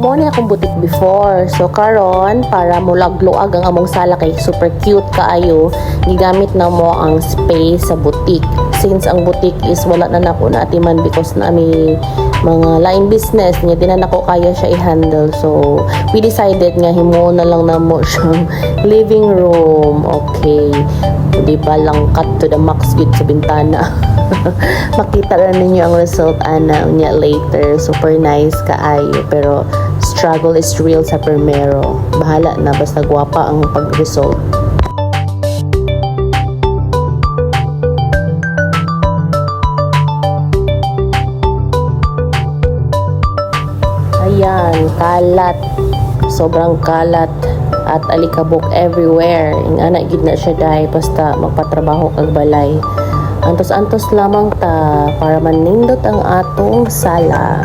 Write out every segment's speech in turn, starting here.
mo ni akong butik before. So karon para mulag-luag ang among sala kay super cute kaayo, gigamit na mo ang space sa butik. Since ang butik is wala na nako na atiman because na ami mga lain business niya di na nako kaya siya i-handle. So we decided nga himo na lang na mo siyang living room. Okay. Di ba lang cut to the max good sa bintana. Makita na ninyo ang result ana niya later. Super nice kaayo pero struggle is real sa primero. Bahala na basta gwapa ang pag-result. Ayan, kalat. Sobrang kalat at alikabok everywhere. Ang anak gid na siya dai basta magpatrabaho kag balay. Antos-antos lamang ta para manindot ang atong sala.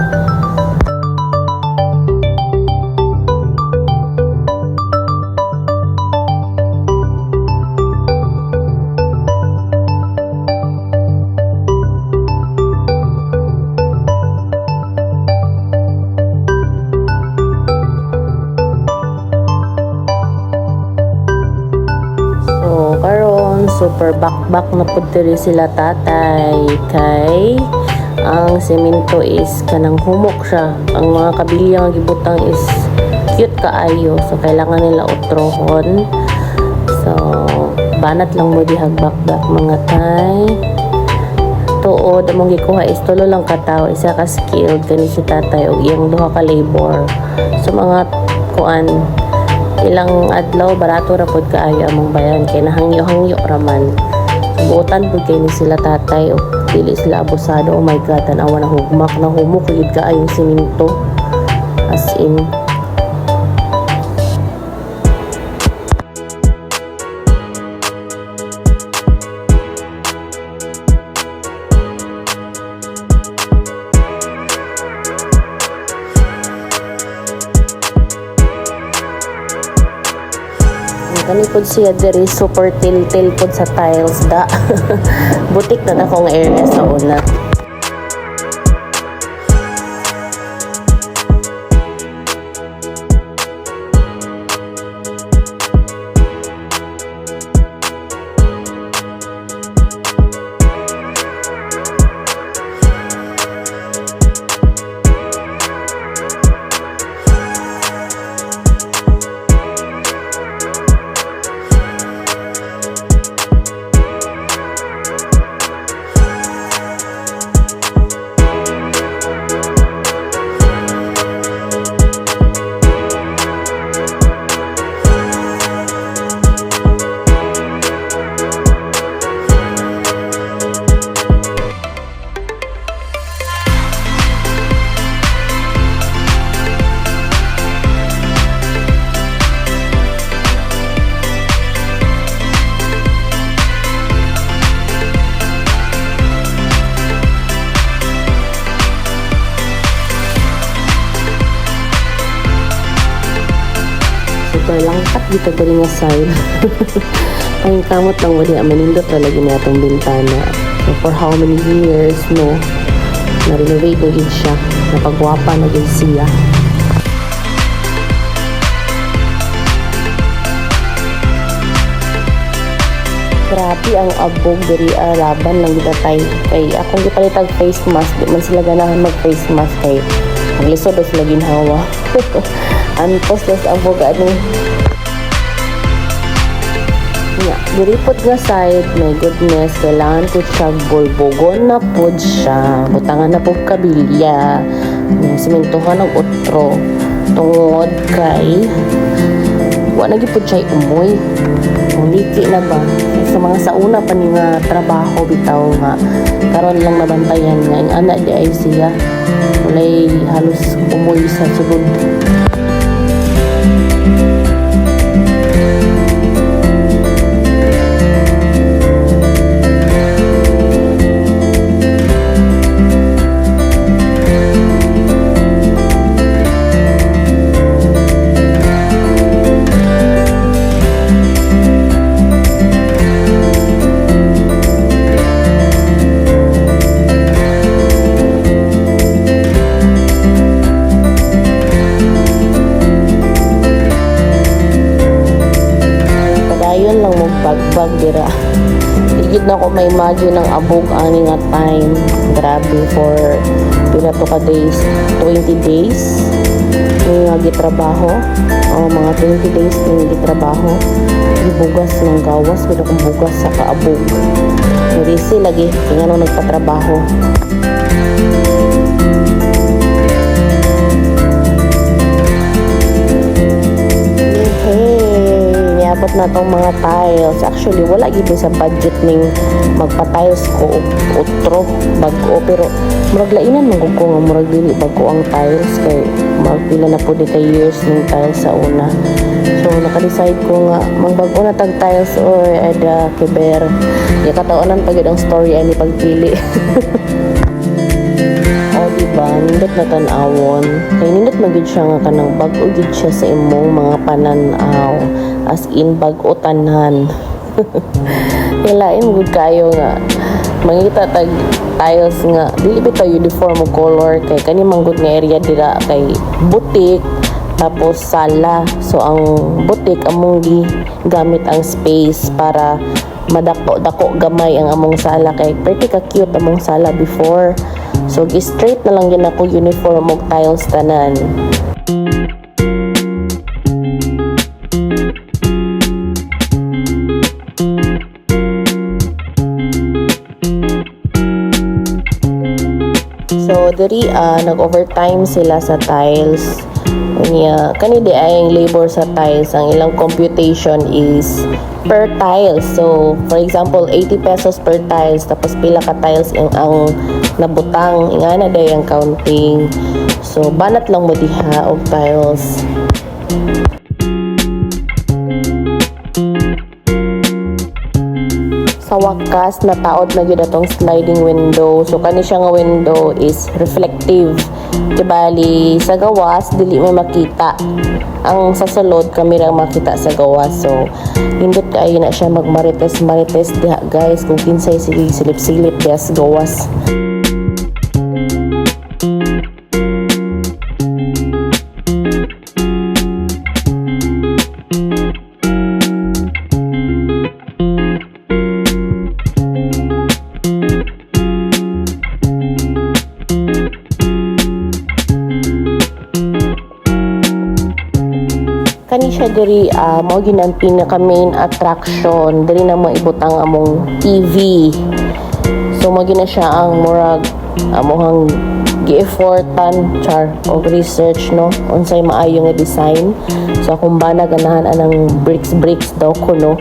Super bakbak na pud diri sila tatay kay ang semento is kanang humok siya. Ang mga kabilya nga gibutang is cute kaayo, so kailangan nila utrohon. So banat lang mo dihag bakbak mga tay. Tuod among gikuha is tulo lang katawo, isa ka skilled kani si tatay ug iyang duha ka labor. So mga kuan ilang adlaw barato ra pod kaayo among bayan kay nahangyo-hangyo raman. Buotan pod kay ni sila tatay o dili sila abusado. Oh my god, tanawa na hugmak na humok gid kaayo semento as in. Kani pod siya diri super til-til pod sa tiles da. Butik na akong area sa una. Super langkat dito diri nga side. Ang kamot lang wali manindot na lagi na itong bintana. So for how many years no na-renovate na gid siya, napagwapa na gid siya. Grabe ang abog diri laban lang gid tay. Kay akong gipalitag face mask, di man sila ganahan mag face mask kay ang lisod sila ginhawa. Antos das abog ani. Diri pod nga side, my goodness, kailangan ko siya bulbugon na pod siya. Butangan na pod kabilya. Simentohan ng utro. Tungod kay wala gid pod siya umoy. Kung liki na ba? Sa mga sauna pa ni nga trabaho bitaw nga karon lang nabantayan nga ang anak di ay siya. Walay halos umoy sa sulod. dayon lang mo bagbag dira. Igid na ko may imagine ng abog ani nga time. Grabe for pila to ka days, 20 days nga gitrabaho. Mga 20 days nga gitrabaho. Gibugas ng gawas, pero kung bugas sa kaabog. Nirisi lagi, kaya nung nagpatrabaho. Niabot na tong mga tiles. Actually, wala gid sa budget ning magpa-tiles ko utro bago, pero murag lainan man ko nga murag dili bago ang tiles kay magpila na po kay years ning tiles sa una. So naka-decide ko nga magbago na tag tiles or ada kiber. Ya kataunan pag ang story ani pagpili. Diba, nindot na tan-awon. Kaya nindot magid siya nga kanang bag-o gid siya sa imong mga pananaw. As in, bag-o tanan. Hilain gud kayo nga. Mangita tag tiles nga. Dili bitaw uniform o color. Kay kani manggod nga area dira kay butik. Tapos sala. So, ang butik among gamit ang space para madako-dako gamay ang among sala. Kay pretty ka-cute among sala before. So, straight na lang yun ako uniform og tiles tanan. So, diri nag-overtime sila sa tiles. Kani di ay ang labor sa tiles. Ang ilang computation is per tiles. So, for example, 80 pesos per tiles. Tapos pila ka tiles ang nabutang. Ingana day ang counting. So, banat lang mo diha og tiles. Sa wakas, nataod na yun atong sliding window. So, kani siya nga window is reflective. Kibali, sa gawas, dili may makita. Ang sa sulod, kami lang makita sa gawas. So, hindot kayo na siya magmarites-marites diha, guys. Kung kinsay silip-silip diha sa gawas. Kani siya diri mao ginang pinaka main attraction diri na maibutang among TV. So mao gina siya ang murag amohang gi-effortan char og research no unsay maayo nga design. So akong bana ganahan anang bricks daw ko no.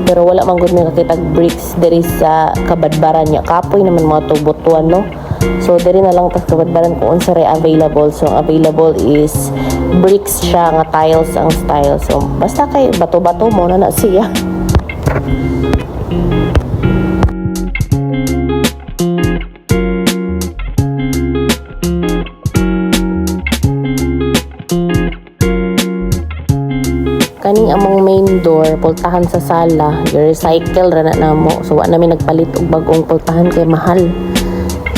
Pero wala man gud may kakitag bricks diri sa kabadbaran niya. Kapoy naman mga tubutuan no. So diri na lang tas kabadbaran kung unsa ray available. So ang available is bricks siya nga tiles ang style. So basta kay bato-bato mo na siya. Kaning among main door pultahan sa sala, i-recycle ra na namo. So wa namin nagpalit og bag-ong pultahan kay mahal.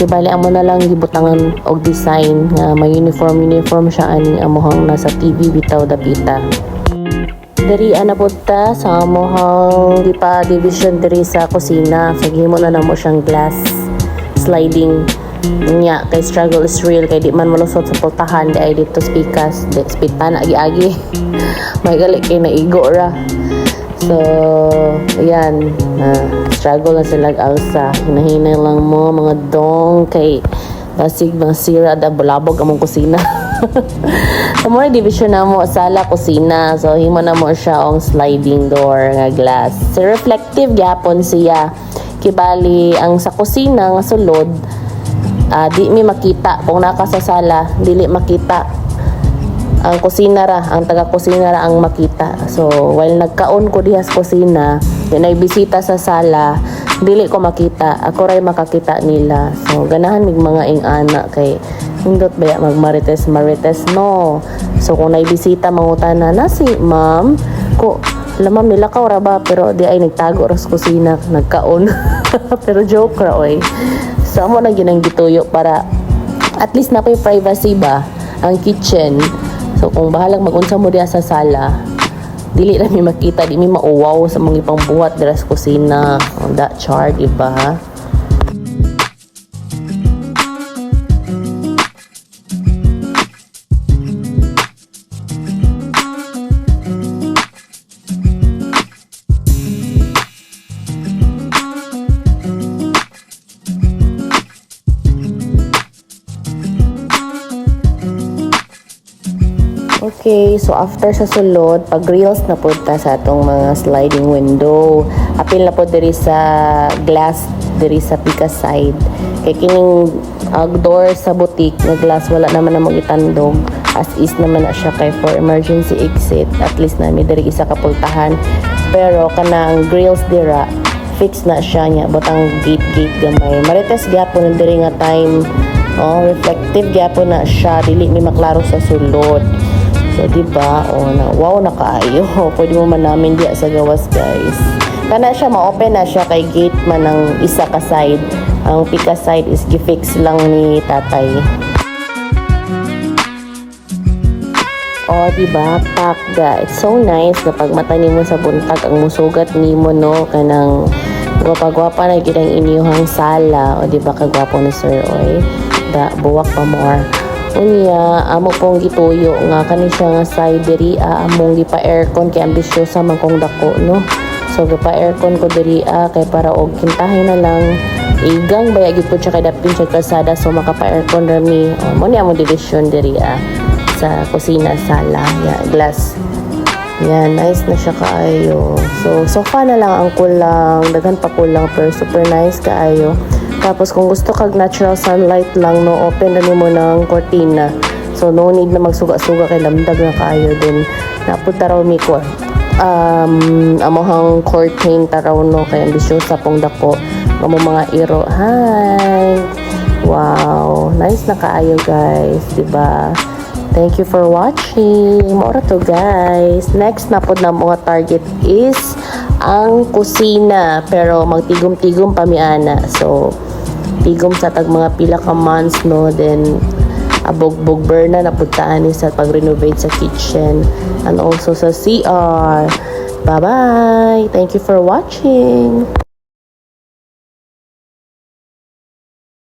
Bali amo na lang gibutangan og design nga may uniform siya ani amohang nasa TV bitaw dapita. Diri ana ta sa amohang di pa division diri sa kusina. So gihimo na namo siyang glass sliding nya kay struggle is real kay di man malusot sa pultahan di ay dito spikas di spitan agi-agi. May gali kay naigo ra. So, ayan, struggle na sila alsa. Hinahinay lang mo, mga dong, kay basig masira da bulabog among kusina. So, muna division na mo, sala, kusina. So, himo na mo siya ang sliding door nga glass. So, reflective gyapon siya. Kibali, ang sa kusina nga sulod, di mi makita. Kung naka sa sala, dili makita. Ang kusina ra, ang taga-kusina ra ang makita. So, while nagkaon ko diha sa kusina, din ay bisita sa sala, dili ko makita. Ako ray makakita nila. So, ganahan mig mga ing-ana kay hindot baya magmarites no. So, kung naibisita mangutana na si ma'am, ko lamam nila ka ra ba pero di ay nagtago ra sa kusina, nagkaon. Pero joke ra oy. So, amo na ginang gituyo para at least na pay privacy ba ang kitchen. So, kung bahalang mag-unsa mo diya sa sala, dili na mi makita, di mi mauwaw sa mga ipang buhat dira sa kusina. On that chart, diba? Okay, so after sa sulod, pag grills na po ta sa atong mga sliding window, apil na po diri sa glass, diri sa pika side. Kay kining door sa butik na glass, wala naman na magitandog. As is naman na siya kay for emergency exit. At least na may diri isa kapultahan. Pero kanang grills dira, fix na siya niya. Butang gate gamay. Marites gyapon diri nga time. Oh, reflective gyapon na siya. Dili mi maklaro sa sulod. So, diba? O, wow, nakaayo. Pwede mo man namin diya sa gawas, guys. Kana siya, ma-open na siya kay gate man ng isa ka side. Ang pika side is gifix lang ni tatay. O, diba? Pakda. It's so nice kapag mata mo sa buntag ang musugat nimo, no? Kanang gwapa-gwapa na ginang inyuhang sala. O, diba? Kagwapo ni Sir Oy. Da, buwak pa more. Unya, amo pong gituyo nga kani siya nga side diri among gipa aircon kay ambisyosa man kong dako, no. So gipa aircon ko diri kay para og kintahin na lang igang baya gid po siya kay dapin siya kalsada, so makapa aircon rami. Mo ni amo division diri sa kusina sala ya glass. Yan, nice na siya kaayo. So sofa na lang ang kulang, daghan pa kulang pero super nice kaayo. Tapos kung gusto kag natural sunlight lang, no, open na mo ng cortina. So no need na magsuga-suga kay lamdag na kaayo din. Napunta raw mi ko. Amohang curtain taraw, no, kay ambisyosa pong dako. Amo mga iro. Hi. Wow, nice na kaayo, guys, diba? Thank you for watching. Mora to, guys. Next na po na mga target is ang kusina, pero magtigom-tigom pamiana. So tigom sa tag mga pila ka months, no, then abog-bog na napuntaan ni sa pag-renovate sa kitchen and also sa CR. Bye-bye! Thank you for watching!